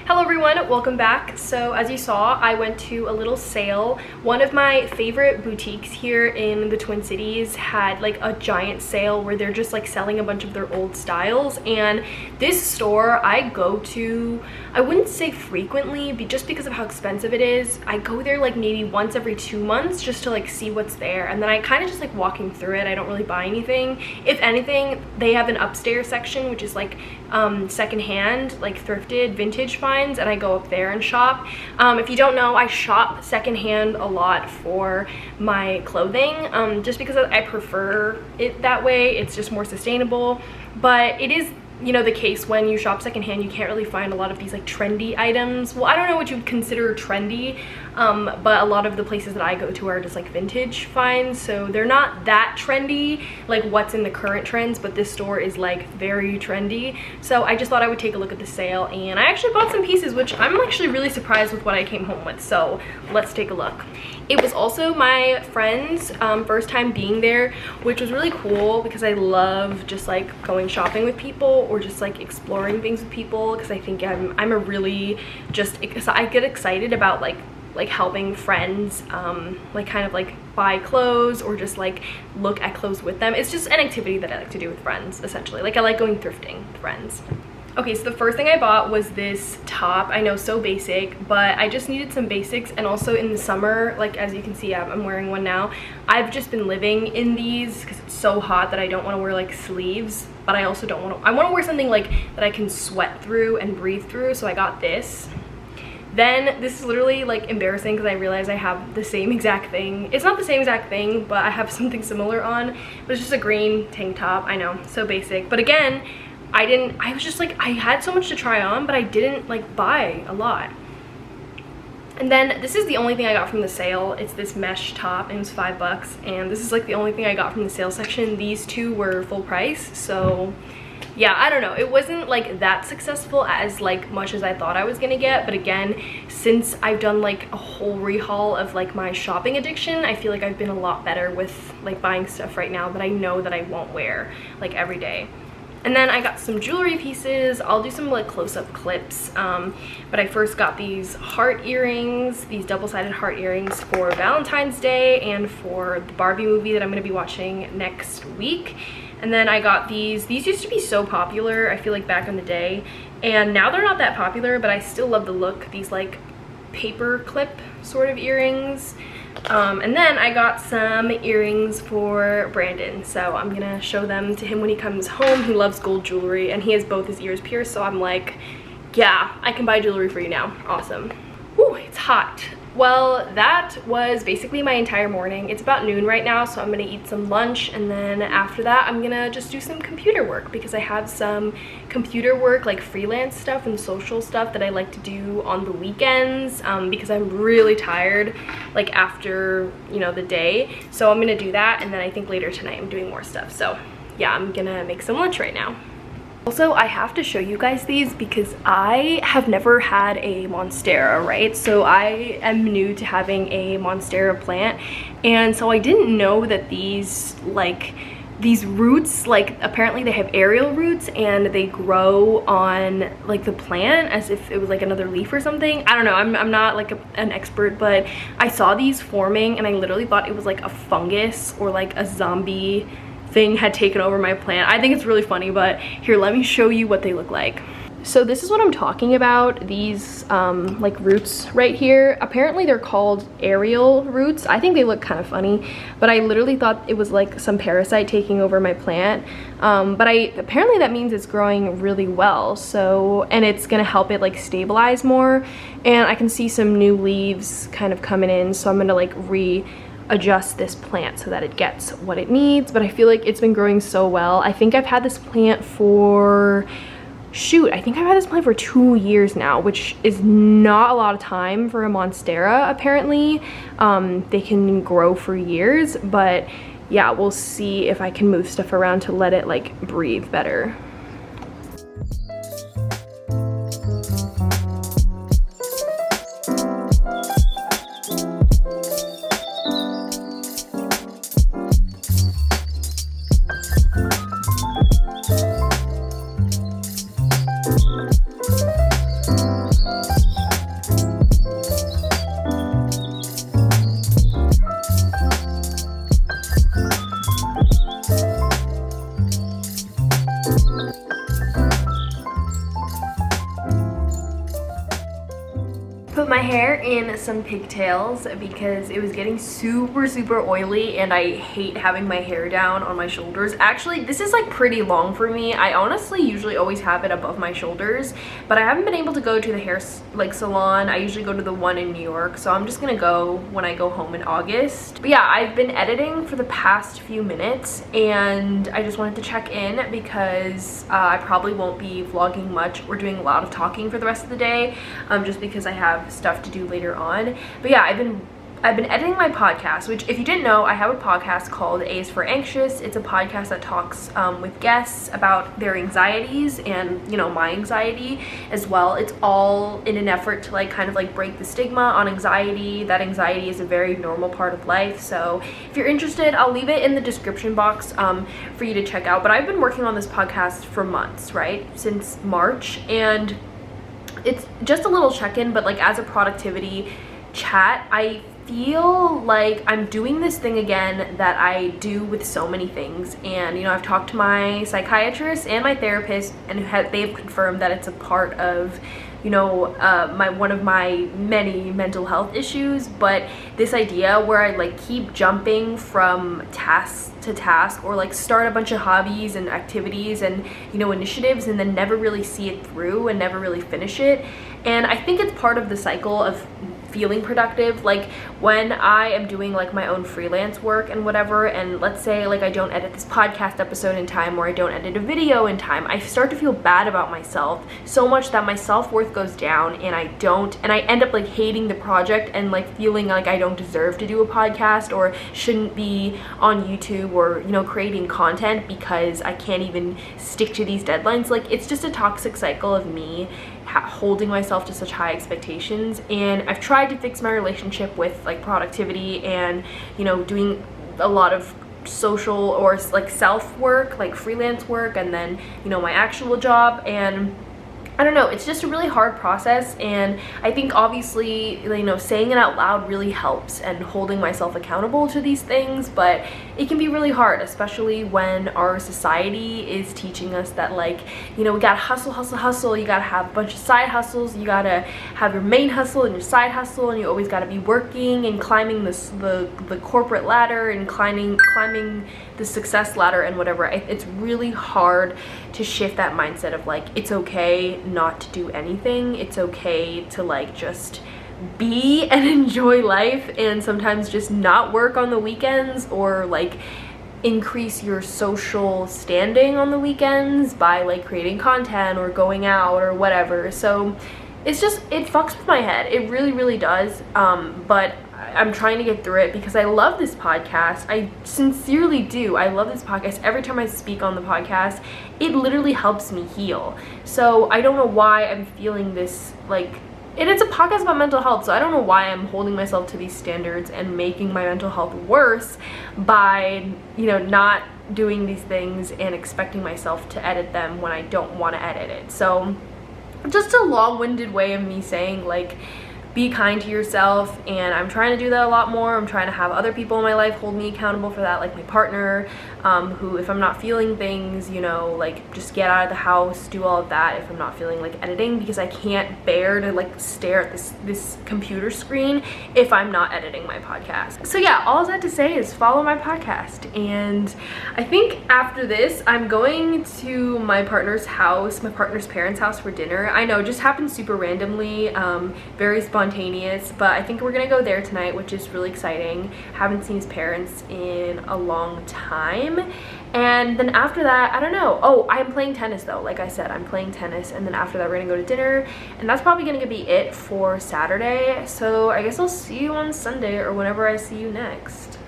Hello everyone, welcome back. So as you saw, I went to a little sale. One of my favorite boutiques here in the Twin Cities had like a giant sale where they're just like selling a bunch of their old styles, and this store I go to, I wouldn't say frequently, but just because of how expensive it is. I go there like maybe once every 2 months just to like see what's there, and then I kind of just like walking through it. I don't really buy anything. If anything, they have an upstairs section which is like secondhand, like thrifted vintage finds, and I go up there and shop. If you don't know, I shop secondhand a lot for my clothing, just because I prefer it that way. It's just more sustainable. But it is, you know, the case when you shop secondhand, you can't really find a lot of these like trendy items. Well, I don't know what you'd consider trendy, but a lot of the places that I go to are just like vintage finds, so they're not that trendy like what's in the current trends, but this store is like very trendy. So I just thought I would take a look at the sale, and I actually bought some pieces, which I'm actually really surprised with what I came home with. So let's take a look. It was also my friend's first time being there, which was really cool because I love just like going shopping with people or just like exploring things with people, because I think I'm a really just, I get excited about like helping friends like kind of like buy clothes or just like look at clothes with them. It's just an activity that I like to do with friends, essentially. Like I like going thrifting with friends. Okay, so the first thing I bought was this top. I know, so basic, but I just needed some basics. And also in the summer, like as you can see, I'm wearing one now. I've just been living in these because it's so hot that I don't want to wear like sleeves, but I also don't want to, I want to wear something like that I can sweat through and breathe through. So I got this. Then this is literally like embarrassing because I realized I have the same exact thing. It's not the same exact thing, but I have something similar on, but it's just a green tank top. I know, so basic. But again, I was just like, I had so much to try on, but I didn't like buy a lot. And then this is the only thing I got from the sale. It's this mesh top, and it was $5, and this is like the only thing I got from the sale section. These two were full price, so yeah, I don't know, it wasn't like that successful as like much as I thought I was gonna get. But again, since I've done like a whole rehaul of like my shopping addiction, I feel like I've been a lot better with like buying stuff right now that I know that I won't wear like every day. And then I got some jewelry pieces. I'll do some like close-up clips, but I first got these heart earrings, these double-sided heart earrings for Valentine's Day and for the Barbie movie that I'm going to be watching next week. And then I got these used to be so popular, I feel like, back in the day, and now they're not that popular, but I still love the look. These like paper clip sort of earrings. And then I got some earrings for Brandon, so I'm gonna show them to him when he comes home. He loves gold jewelry, and he has both his ears pierced, so I'm like, yeah, I can buy jewelry for you now. Awesome. Whew, it's hot. Well, that was basically my entire morning. It's about noon right now, so I'm gonna eat some lunch, and then after that I'm gonna just do some computer work, because I have some computer work, like freelance stuff and social stuff, that I like to do on the weekends, because I'm really tired like after, you know, the day. So I'm gonna do that, and then I think later tonight I'm doing more stuff. So yeah, I'm gonna make some lunch right now. Also, I have to show you guys these because I have never had a Monstera, right? So I am new to having a Monstera plant, and so I didn't know that these roots, like apparently they have aerial roots and they grow on like the plant as if it was like another leaf or something. I don't know, I'm not like an expert, but I saw these forming and I literally thought it was like a fungus or like a zombie thing had taken over my plant. I think it's really funny, but here, let me show you what they look like. So this is what I'm talking about, these like roots right here. Apparently they're called aerial roots. I think they look kind of funny, but I literally thought it was like some parasite taking over my plant. But apparently that means it's growing really well, so, and it's gonna help it like stabilize more, and I can see some new leaves kind of coming in, so I'm gonna like readjust this plant so that it gets what it needs. But I feel like it's been growing so well. I think I've had this plant for, shoot, I think I've had this plant for 2 years now, which is not a lot of time for a Monstera, apparently. They can grow for years, but yeah, we'll see if I can move stuff around to let it like breathe better. put my hair in some pigtails because it was getting super oily and I hate having my hair down on my shoulders. Actually, this is like pretty long for me. I honestly usually always have it above my shoulders, but I haven't been able to go to the hair salon. I usually go to the one in New York, so I'm just gonna go when I go home in August. But yeah, I've been editing for the past few minutes and I just wanted to check in because I probably won't be vlogging much or doing a lot of talking for the rest of the day, just because I have stuff to do later on. But yeah, I've been editing my podcast, which if you didn't know, I have a podcast called A is for Anxious. It's a podcast that talks with guests about their anxieties and, you know, my anxiety as well. It's all in an effort to like kind of like break the stigma on anxiety, that anxiety is a very normal part of life. So if you're interested, I'll leave it in the description box for you to check out. But I've been working on this podcast for months, right? Since March, and it's just a little check-in, but like as a productivity chat, I feel like I'm doing this thing again that I do with so many things. And you know, I've talked to my psychiatrist and my therapist, and they've confirmed that it's a part of, you know, one of my many mental health issues. But this idea where I like keep jumping from task to task, or like start a bunch of hobbies and activities and, you know, initiatives, and then never really see it through and never really finish it. And I think it's part of the cycle of feeling productive. Like when I am doing like my own freelance work and whatever, and let's say like I don't edit this podcast episode in time, or I don't edit a video in time, I start to feel bad about myself so much that my self-worth goes down, and I end up like hating the project and like feeling like I don't deserve to do a podcast or shouldn't be on YouTube or, you know, creating content because I can't even stick to these deadlines. Like it's just a toxic cycle of me holding myself to such high expectations. And I've tried to fix my relationship with like productivity and, you know, doing a lot of social or like self work, like freelance work, and then, you know, my actual job. And I don't know, it's just a really hard process, and I think obviously, you know, saying it out loud really helps and holding myself accountable to these things, but it can be really hard, especially when our society is teaching us that, like, you know, we gotta hustle, you gotta have a bunch of side hustles, you gotta have your main hustle and your side hustle, and you always gotta be working and climbing the corporate ladder and climbing the success ladder and whatever. It's really hard to shift that mindset of like, it's okay not to do anything, it's okay to like just be and enjoy life, and sometimes just not work on the weekends, or like increase your social standing on the weekends by like creating content or going out or whatever. So it's just, it fucks with my head, it really does. But I'm trying to get through it because I love this podcast. I sincerely do. I love this podcast. Every time I speak on the podcast, it literally helps me heal. So I don't know why I'm feeling this, like, and it's a podcast about mental health, so I don't know why I'm holding myself to these standards and making my mental health worse by, you know, not doing these things and expecting myself to edit them when I don't want to edit it. So just a long-winded way of me saying, like, be kind to yourself, and I'm trying to do that a lot more. I'm trying to have other people in my life hold me accountable for that, like my partner, who, if I'm not feeling things, you know, like just get out of the house, do all of that if I'm not feeling like editing, because I can't bear to like stare at this computer screen if I'm not editing my podcast. So yeah, all that to say is follow my podcast. And I think after this I'm going to my partner's house, my partner's parents' house, for dinner. I know, it just happened super randomly, very spontaneous, but I think we're gonna go there tonight, which is really exciting. Haven't seen his parents in a long time. And then after that, I don't know. Oh, I'm playing tennis though. Like I said, I'm playing tennis, and then after that we're gonna go to dinner, and that's probably gonna be it for Saturday. So I guess I'll see you on Sunday, or whenever I see you next.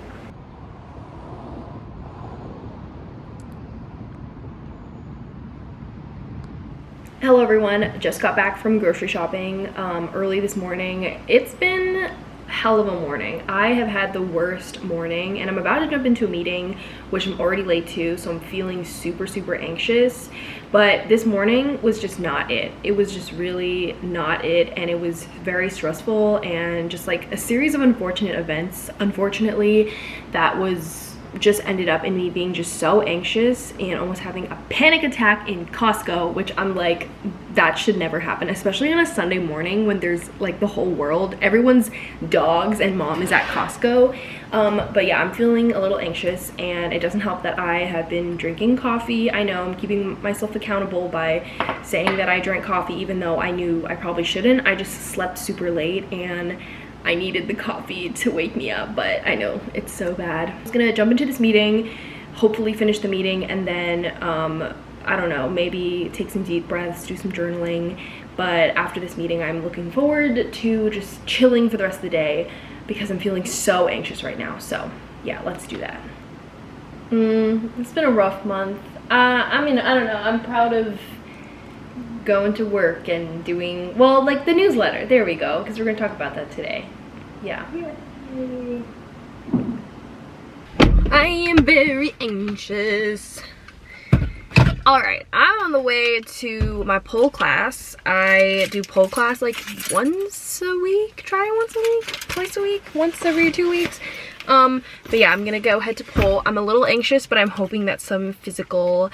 Hello everyone, just got back from grocery shopping early this morning. It's been hell of a morning. I have had the worst morning, and I'm about to jump into a meeting, which I'm already late to, so I'm feeling super anxious. But this morning was just not it. It was just really not it, and it was very stressful, and just like a series of unfortunate events, unfortunately, that was just ended up in me being just so anxious and almost having a panic attack in Costco, which I'm like, that should never happen, especially on a Sunday morning when there's like the whole world, everyone's dogs and mom is at Costco. But yeah, I'm feeling a little anxious, and it doesn't help that I have been drinking coffee. I know I'm keeping myself accountable by saying that I drank coffee even though I knew I probably shouldn't. I just slept super late and I needed the coffee to wake me up, but I know it's so bad. I was gonna jump into this meeting, hopefully finish the meeting, and then I don't know, maybe take some deep breaths, do some journaling. But after this meeting, I'm looking forward to just chilling for the rest of the day because I'm feeling so anxious right now. So yeah, let's do that. It's been a rough month. I mean, I don't know, I'm proud of going to work and doing, well, like the newsletter, there we go, because we're gonna talk about that today. Yeah. I am very anxious. All right, I'm on the way to my pole class. I do pole class like once a week, once a week, twice a week, once every 2 weeks. But yeah, I'm gonna go head to pole. I'm a little anxious, but I'm hoping that some physical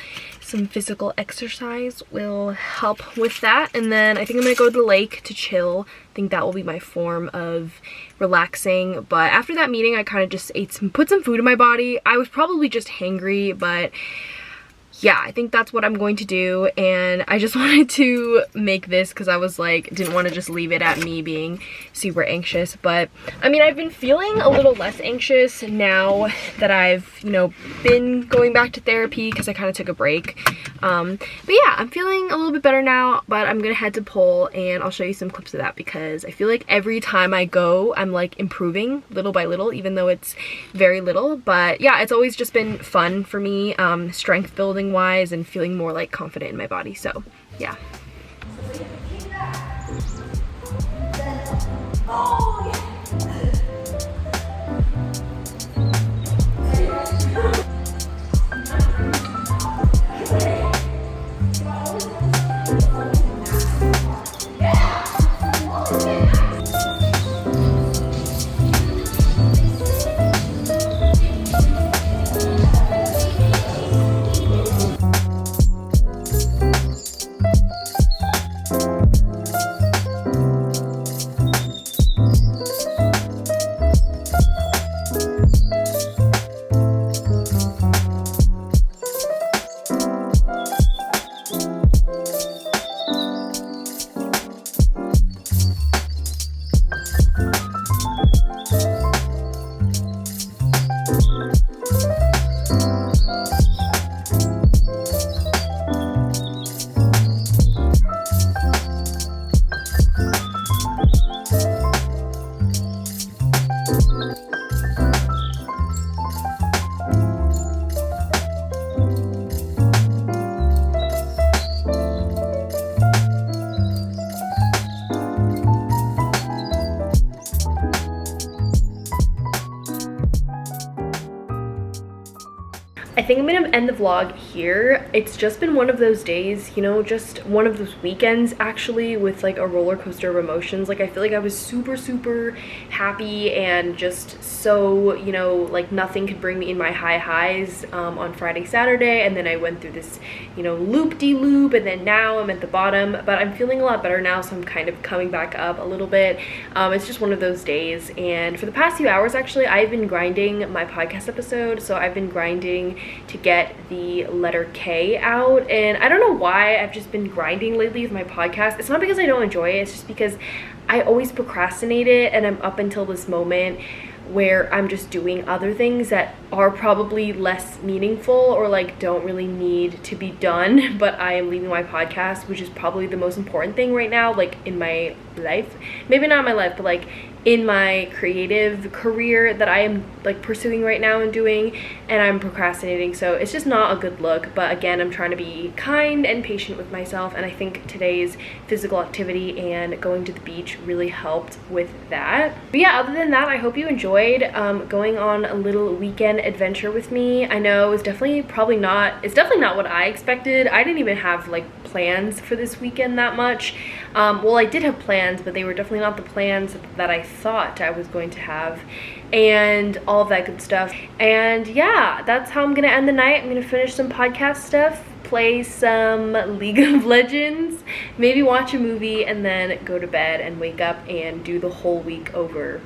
exercise will help with that. And then I think I'm gonna go to the lake to chill. I think that will be my form of relaxing. But after that meeting, I kind of just put some food in my body. I was probably just hangry, but yeah, I think that's what I'm going to do. And I just wanted to make this because I was like, didn't want to just leave it at me being super anxious. But I mean, I've been feeling a little less anxious now that I've, you know, been going back to therapy because I kind of took a break. But yeah, I'm feeling a little bit better now, but I'm gonna head to pole and I'll show you some clips of that because I feel like every time I go, I'm like improving little by little, even though it's very little. But yeah, it's always just been fun for me, strength building wise, and feeling more like confident in my body. So yeah. I think I'm gonna end the vlog here. It's just been one of those days, you know, just one of those weekends actually with like a roller coaster of emotions. Like I feel like I was super happy and just so, you know, like nothing could bring me in my highs on Friday, Saturday, and then I went through this, you know, loop-de-loop, and then now I'm at the bottom, but I'm feeling a lot better now, so I'm kind of coming back up a little bit. It's just one of those days, and for the past few hours actually, I've been grinding my podcast episode. So I've been grinding to get the letter K out, and I don't know why I've just been grinding lately with my podcast. It's not because I don't enjoy it, it's just because I always procrastinate it, and I'm up until this moment where I'm just doing other things that are probably less meaningful or like don't really need to be done, but I am leaving my podcast, which is probably the most important thing right now, like in my life. Maybe not in my life, but like in my creative career that I am like pursuing right now and doing, and I'm procrastinating. So it's just not a good look. But again, I'm trying to be kind and patient with myself, and I think today's physical activity and going to the beach really helped with that. But yeah, other than that, I hope you enjoyed going on a little weekend adventure with me. I know it's definitely not what I expected. I didn't even have like plans for this weekend that much. Well, I did have plans, but they were definitely not the plans that I thought I was going to have. and all of that good stuff. And yeah, that's how I'm gonna end the night. I'm gonna finish some podcast stuff, play some League of Legends, maybe watch a movie, and then go to bed and wake up and do the whole week over.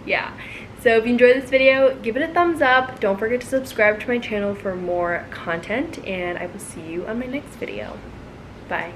Yeah. So if you enjoyed this video, give it a thumbs up. Don't forget to subscribe to my channel for more content, and I will see you on my next video. Bye.